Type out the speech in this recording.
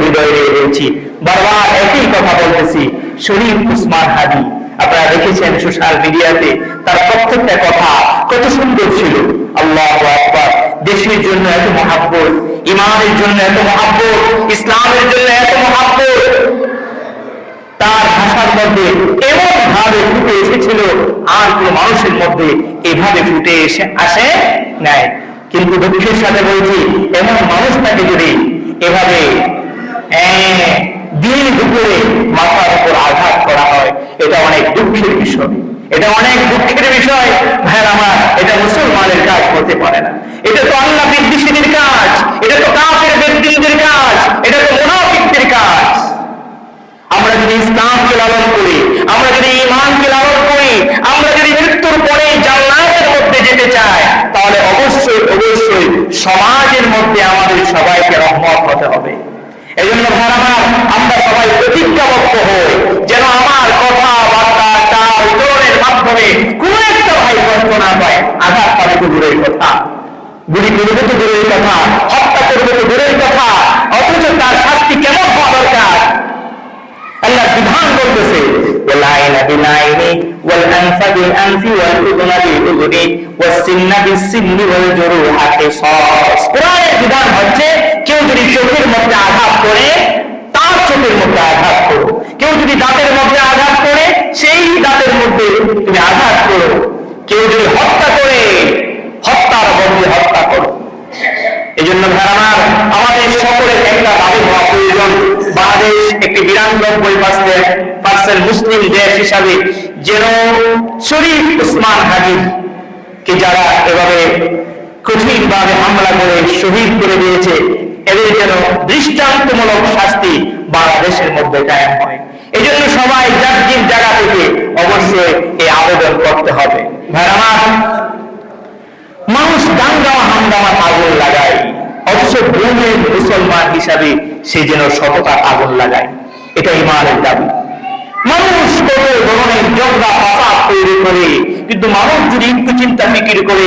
হৃদয়ে রয়েছি, বারবার একই কথা বলতেছি। শরীফ উসমান হাদি, আপনারা দেখেছেন সোশ্যাল মিডিয়াতে, তার প্রত্যেকটা কথা কত সুন্দর ছিল। আল্লাহু আকবার। দেশের জন্য এত মহাব্বত, ইমানের জন্য এত মহাব্বত, ইসলামের জন্য এত মহাব্বত তার ভাষার মধ্যে এমন ভাবে ফুটে এসেছিল, আর কোন মানুষের মধ্যে এভাবে ফুটে আসে নাই। কিন্তু দুঃখের সাথে বলছি, এমন মানুষটাকে যদি এভাবে দিন দুপুরে মাথার উপর আঘাত করা হয়, এটা অনেক দুঃখের বিষয়। এটা অনেক দুঃখের বিষয় ভাইয়ের আমার। এটা মুসলমানের কাজ হতে পারে না। এটা তো আল্লাহ বিদ্বেষীদের কাজ, এটা তো কাফের ব্যক্তিদের কাজ, এটা তো মুনাফিকদের কাজ। আমরা যদি ইসলামকে লালন করি, আমরা যদি ঈমানকে লালন করি, আমরা যদি মৃত্যুর পরে জান্নাতের মধ্যে যেতে চাই, তাহলে অবশ্যই অবশ্যই সমাজের মধ্যে আমাদের সবাইকে রহমত হতে হবে। এই জন্য ভাইরা, আমরা সবাই প্রতিজ্ঞাবদ্ধ হই যেন আমার কথাবার্তা চাল চলনের মাধ্যমে কোন একটা ভাই কষ্ট না পায়। আঘাত পাবে তো দূরের কথা, গুলি করবে তো দূরের কথা, হত্যা করবে তো দূরের কথা, অথচ তার শাস্তি কেমন হওয়া দরকার। আল্লাহ বিধান বলতেছে, ওয়ালাইনা বিলাইনি ওয়াল আনফা বিল আনফি ওয়াল উযুনা বিল উযুনি ওয়াস সিন্না বিস সিন্নি ওয়াল জুরুহা কিসাস। কোরআনের বিধান হচ্ছে, কেউ যদি চোখের মধ্যে আঘাত করে তার চোখের মধ্যে আঘাত করো, কেউ যদি দাঁতের মধ্যে আঘাত করে সেই দাঁতের মধ্যে তুমি আঘাত করো, কেউ যদি হত্যা করে হত্যার বদলে হত্যা করো। এই জন্য ভাইরা, আমাদের সকলের একটা দাবি হওয়া প্রয়োজন। বাংলাদেশ একটি 92% মুসলিম দেশ হিসাবে যেন শরীফ উসমান হাদি কে যারা এভাবে কঠিন ভাবে হামলা করে শহীদ করে দিয়েছে, এদের যেন দৃষ্টান্তমূলক শাস্তি বাংলাদেশের মধ্যে কায়েম হয়। এই জন্য সবাই যার যার জায়গা থেকে অবশ্যই এই আবেদন করতে হবে। ভাইরা, মানুষ দাঙ্গামা হাঙ্গামা আগুন লাগায়, অথচ ভূমির মুসলমান হিসাবে সে যেন সততার আগুন লাগায়। এটা ঈমানের দাবি। মানুষ কত ধরনের জগড়া ফাসাদ তৈরি করে, কিন্তু মানুষ যদি একটু চিন্তা ফিকির করে